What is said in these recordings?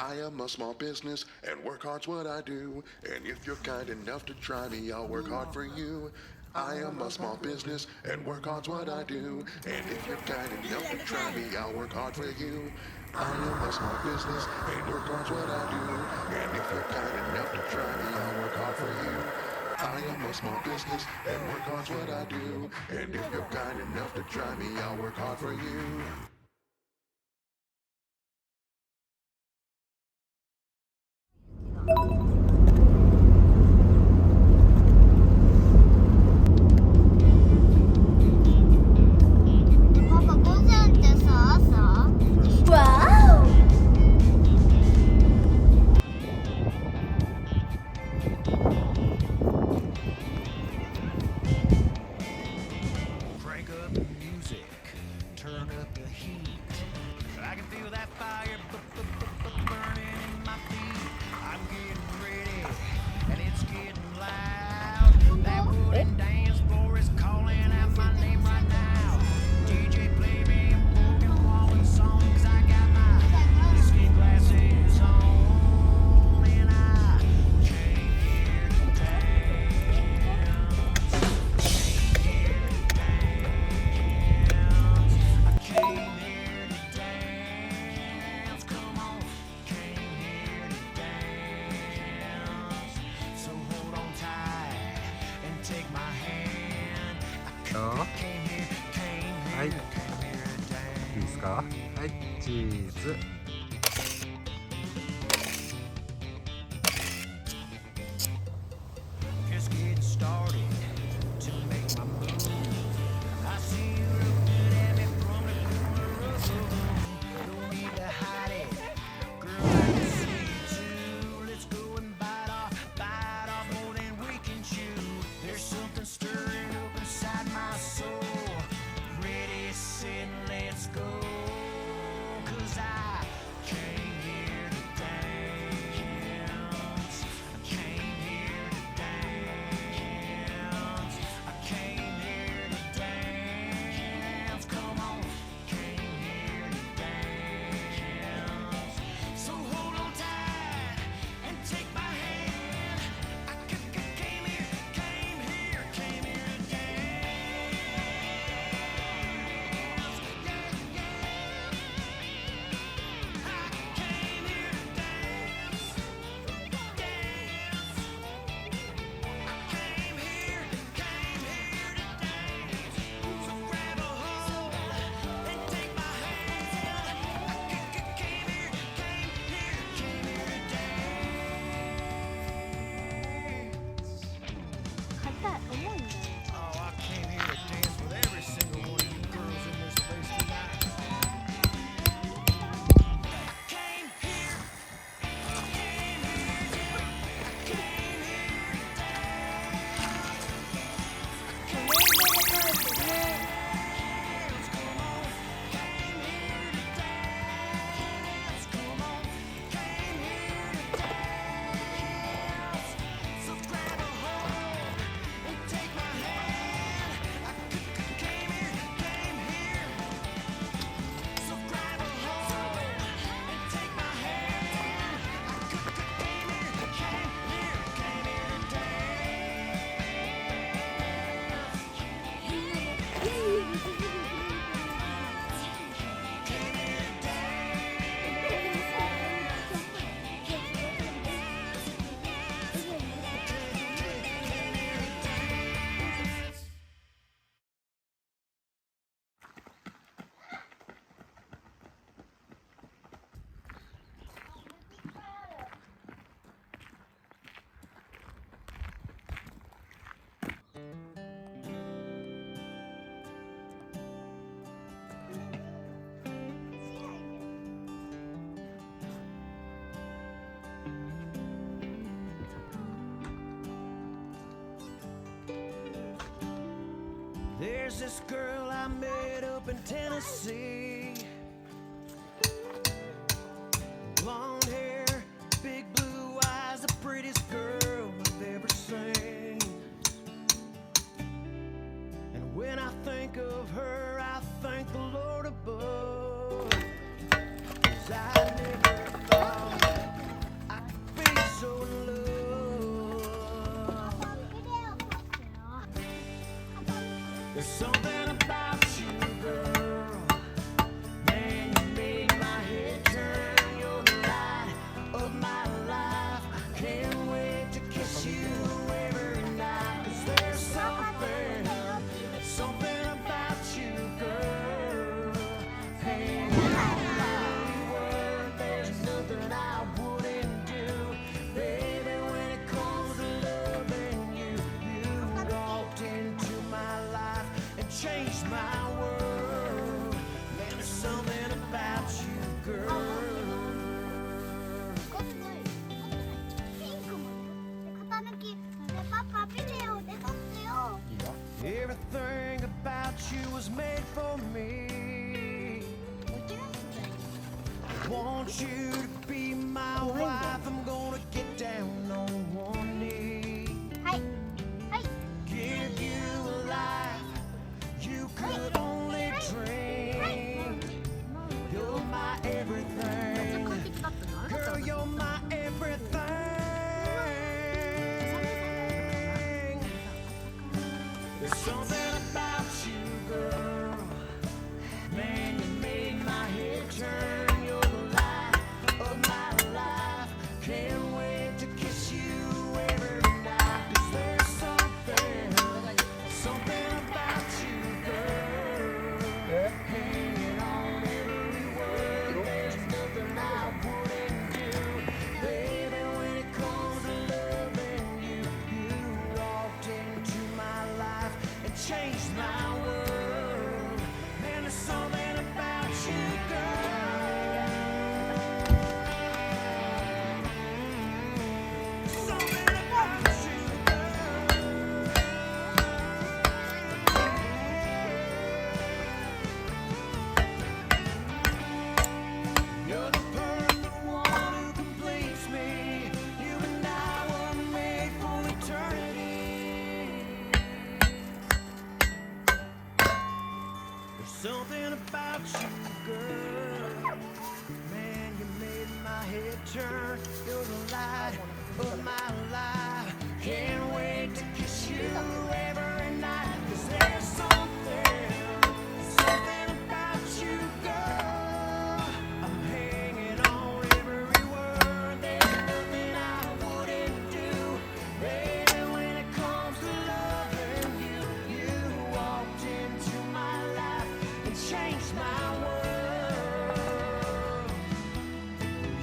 I am a small business and work hard's what I do. And if you're kind enough to try me, I'll work hard for you. I am a small business and work hard's what I do. And if you're kind enough to try me, I'll work hard for you. I am a small business and work hard's what I do. And if you're kind enough to try me, I'll work hard for you. I am a small business and work hard's what I do. And if you're kind enough to try me, I'll work hard for you. Papa, 午前ってさ、朝 와우! Crank up the music, turn up the heat. I can feel that fire burning in my feet. I'm getting ready, and it's getting loud. That wooden dance floor is calling out my name right now. DJ, play me a Morgan Wallen song, 'cause I got my whiskey glasses on, and I came here to dance. I came here to dance. Come on, came here to dance. So hold on tight and take my hand. I came here, came はい、 here, came here to いいですか。はい、チーズ。 just getting started to make my move. I see you looking at me from the corner of the room. No need to hide it, girl. I can see you too. Let's go and bite off more than we can chew. There's something stirring up inside my soul. Ready, set, let's go. 'Cause I came here to dance. I came here to dance. I came here to dance. Come on, came here to dance. So hold on tight and take my hand. I came here, came here, came here to dance. Yeah, yeah. I came here to dance, dance. I came here to dance. So grab a hold and take my hand. I came here, came here to dance. 硬い、重いんだよ。 Oh, I came here to dance with every single one of you girls in this place tonight. Came here, came here to dance. Come on, came here to dance. Come on, came here to dance. So grab a hold and take my hand. I came here. So grab a hold and take my hand. I came here to There's this girl I met up in Tennessee. Blonde hair, big blue eyes, the prettiest girl I've ever seen. And when I think of her, I thank the Lord above. 'Cause I never thought changed my world. Man, there's something about you, girl. ピンクも型抜きでパパビデオで撮ってよ Everything about you was made for me. I want you to be my wife. I'm gonna get down on one knee. はいはい Give you a life you could only dream. You're my everything. Girl, you're my everything. There's something about you, girl. Man, you made my head turn. You're the light of my life. Can't wait to kiss you every night. 'Cause there's something about you, girl. Hanging on every word. There's nothing I wouldn't do. Baby, when it comes to loving you, you walked into my life and changed my world. Man, there's something about you, girl. Something about you, girl. You're the perfect one who completes me. You and I were made for eternity. There's something about you, girl. Man, you made my head turn. You're the light of my life. Can't wait to kiss you every night. 'Cause there's something about you, girl. I'm hanging on every word. There's nothing I wouldn't do. Baby, when it comes to loving you, you walked into my life and changed my world.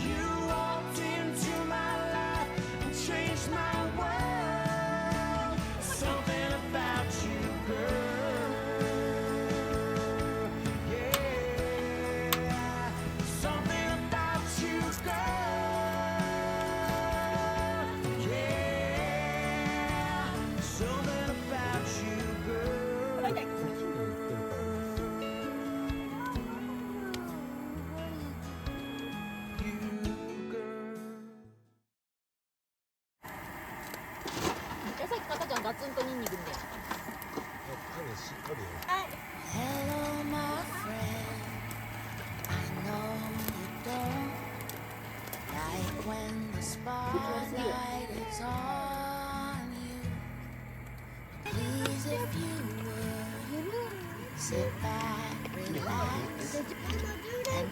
You walked into my life and changed my world. Something about you, girl. Yeah. Something about you, girl. Yeah. Something about you, girl. You, girl. さっきかたちゃんガツンとニンニクみたいな。 Hello, my friend. I know you don't like when the spotlight is on you. Please, if you would, sit back, relax, and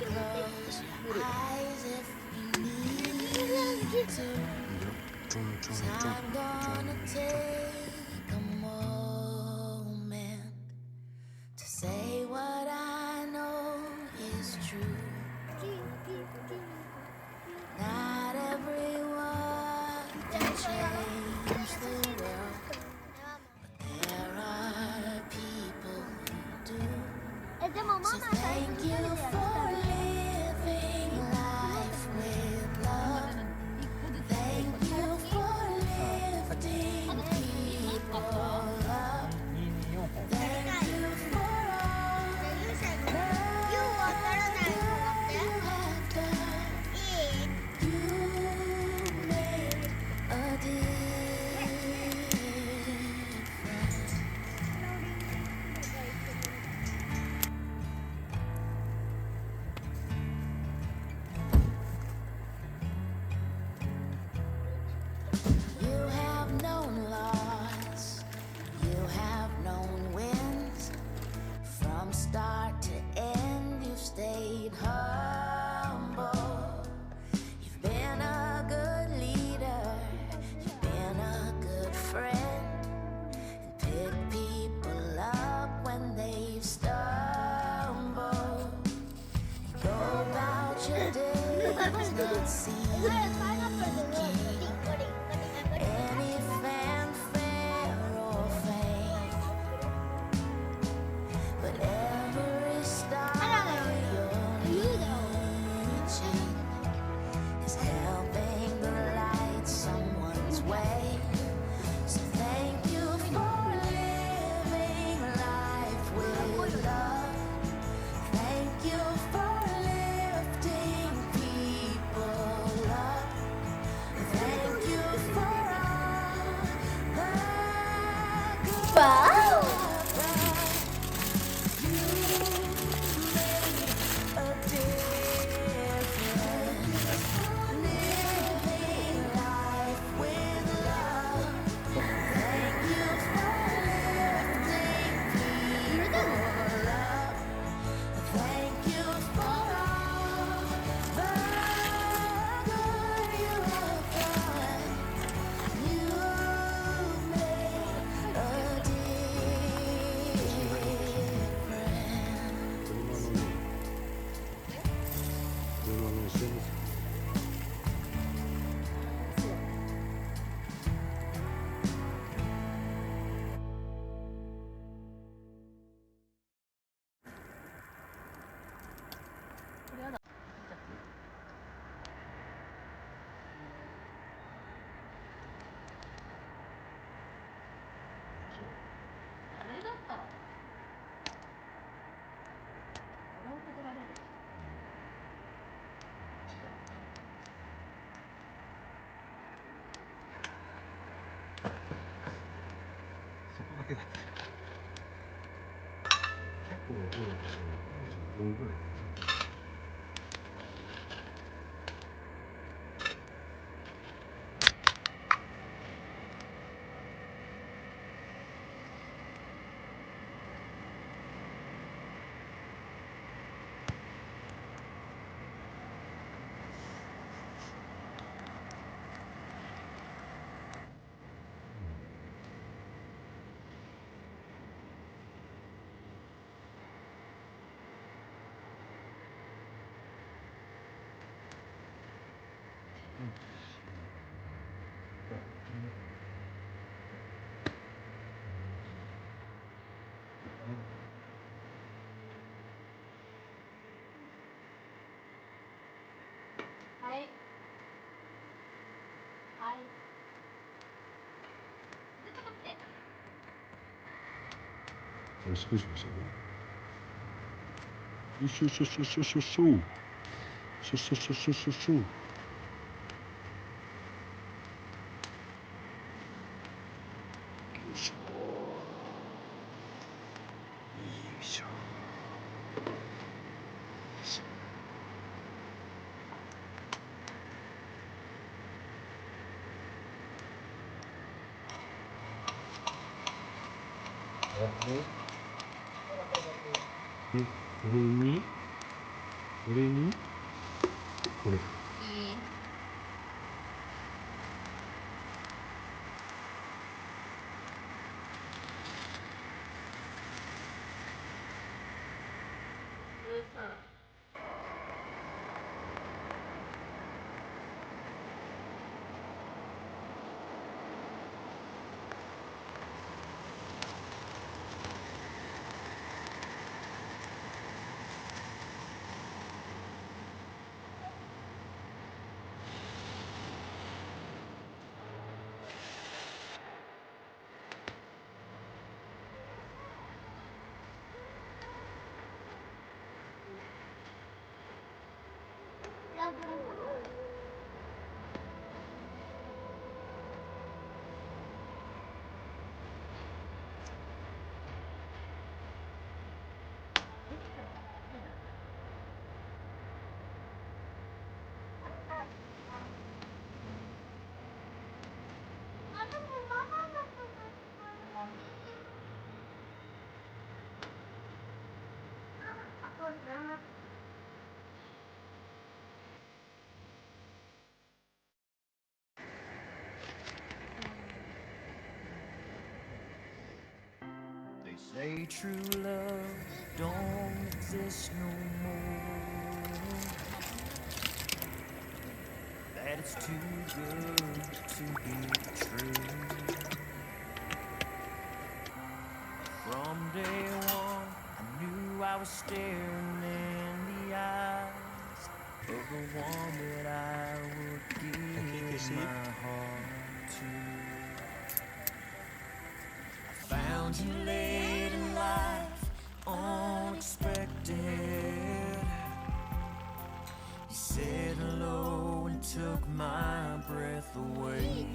close your eyes if you need to. 'Cause I'm gonna take a moment to say what I know is true. Not everyone can change the world, but there are people who do. でもマ So マ最 thank 近 you 一人でやって for た living life with love. Thank you for lifting people up. Thank you for all ゆうせんがようわからないのって you have done. いい You made a difference. You have known loss, you have known wins. From start to end, you've stayed humble. You've been a good leader, you've been a good friend, and picked people up when they've stumbled. Go about your days, not seeking any fanfare or fame. is helping the light someone's way. So thank you for living life with love. Thank you for lifting people up. Thank you for all the good. 와우. 하이. 하이. 우리 They say true love don't exist no more. That it's too good to be true. From day one, I knew I was staring in the eyes of the one that I would Merci. Found you late in life, unexpected. You said hello and took my breath away.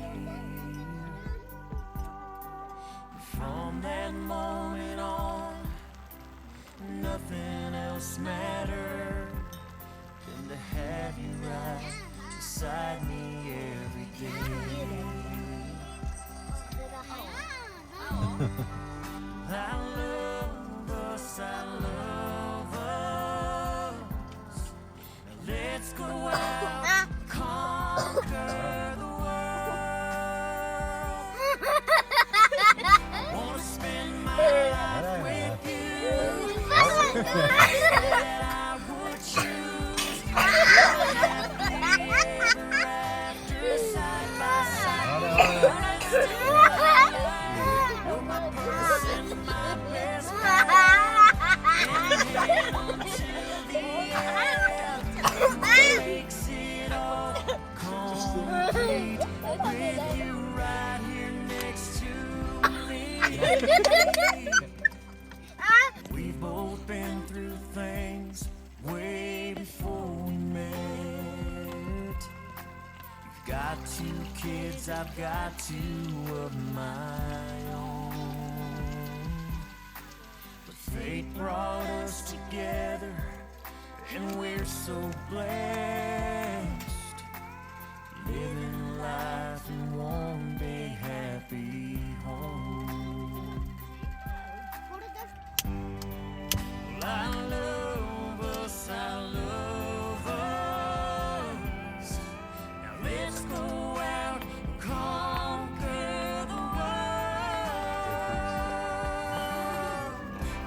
From that moment on, nothing else mattered than to have you right beside me every day. I love us, I love us. Now let's go out, conquer the world. Wanna spend my life with you. That I would choose. Happily ever after, side by side. You're my person, my best friend. Until the end, makes it all complete. With you right here next to me. We've both been through things way before we met. You've got 2 kids, I've got 2 of my own. But fate brought us together, and we're so blessed. Living life in one big happy home. Well, I love us, I love us. Now let's go out and conquer the world.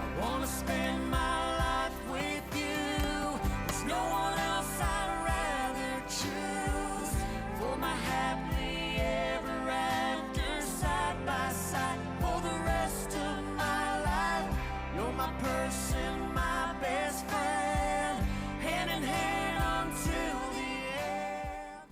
I wanna spend my life with you. There's no one else I'd rather choose. For my happily ever after, side by side, for the rest of my life. You're my person, my best friend, hand in hand until the end.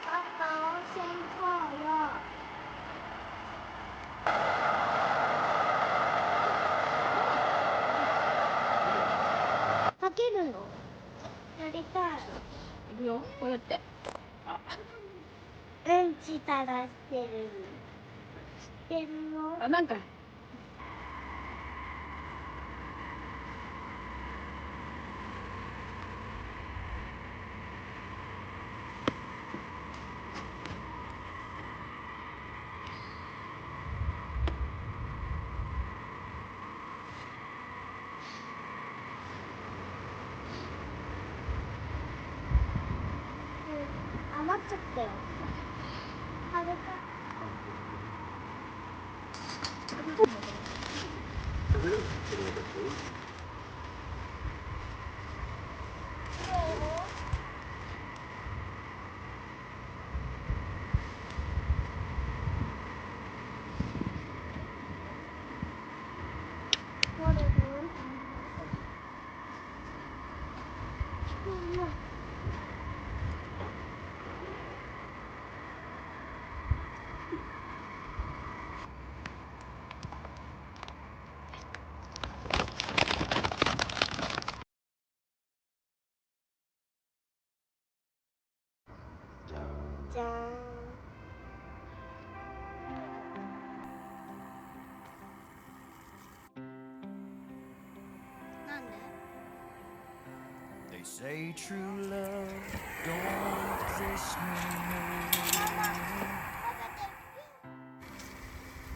아빠 온泉行こうよ かけるのやりたいいくよこうやってうんち垂らしてる知ってるのあなんか余っちゃったよ食べたどれどれじゃーんなんで They say true love don't exist anymore.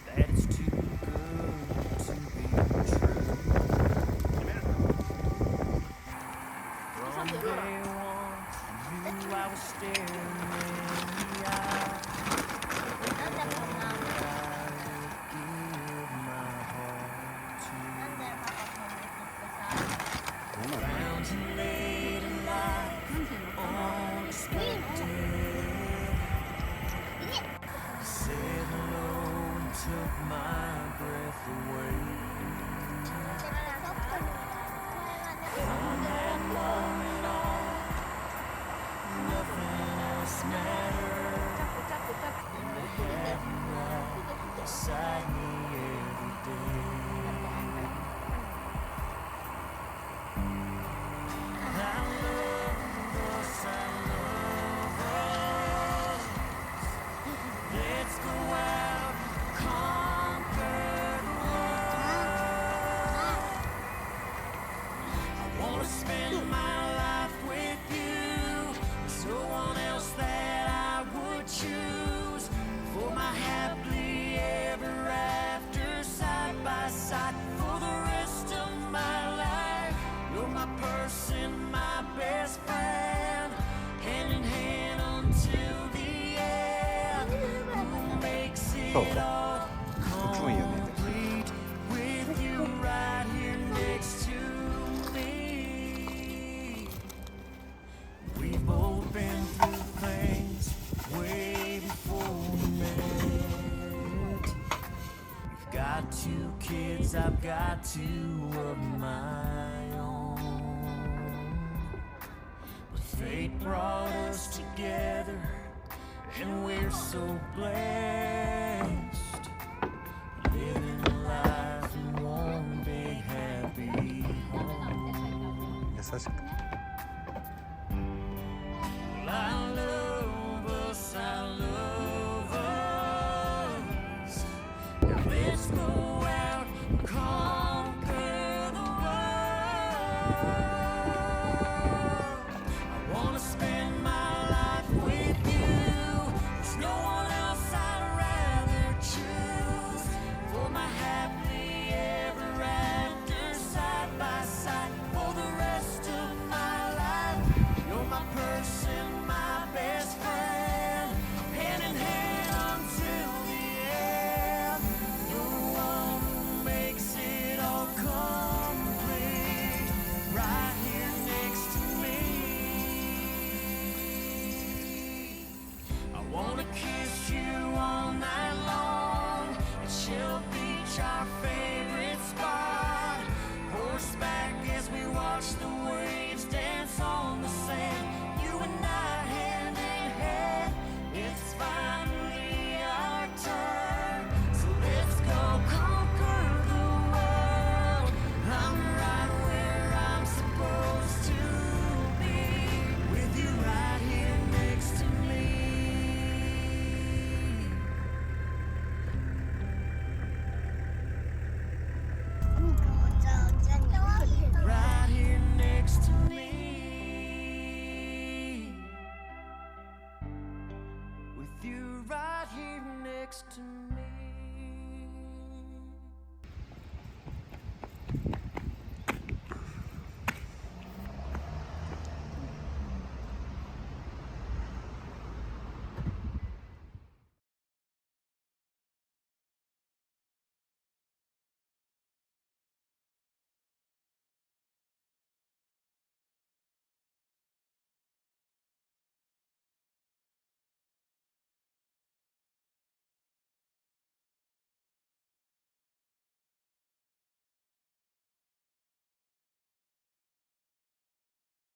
That it's too good to be true. From day one, I knew I was staring in the eye. Give my heart to. Found you late in life, unexpected. Said hello and took my breath away. From that moment on, nothing else mattered. You had me right beside me every day. I love us, I love us. Let's go out, conquer the world. I wanna spend my life with you. There's no one else that I would choose for my happily ever after, side by side for the rest of my life. You're my person, my best friend, hand in hand until the end. Who makes it all complete with you right here next to me? We've both been through things way before we met. We've got 2 kids, I've got 2 of my own. But fate brought us together, and we're so blessed. Living life in one big happy home. 優しく Well, I love us, I love us. Now let's go out and conquer the world. I wanna spend my life with you. There's no one else I'd rather choose for my happily ever after, side by side for the rest of my life. You're my person, my best friend, hand in hand until the end. You're the one who makes it all complete, right here next to me. I wanna kiss you all night long and chill beach our face.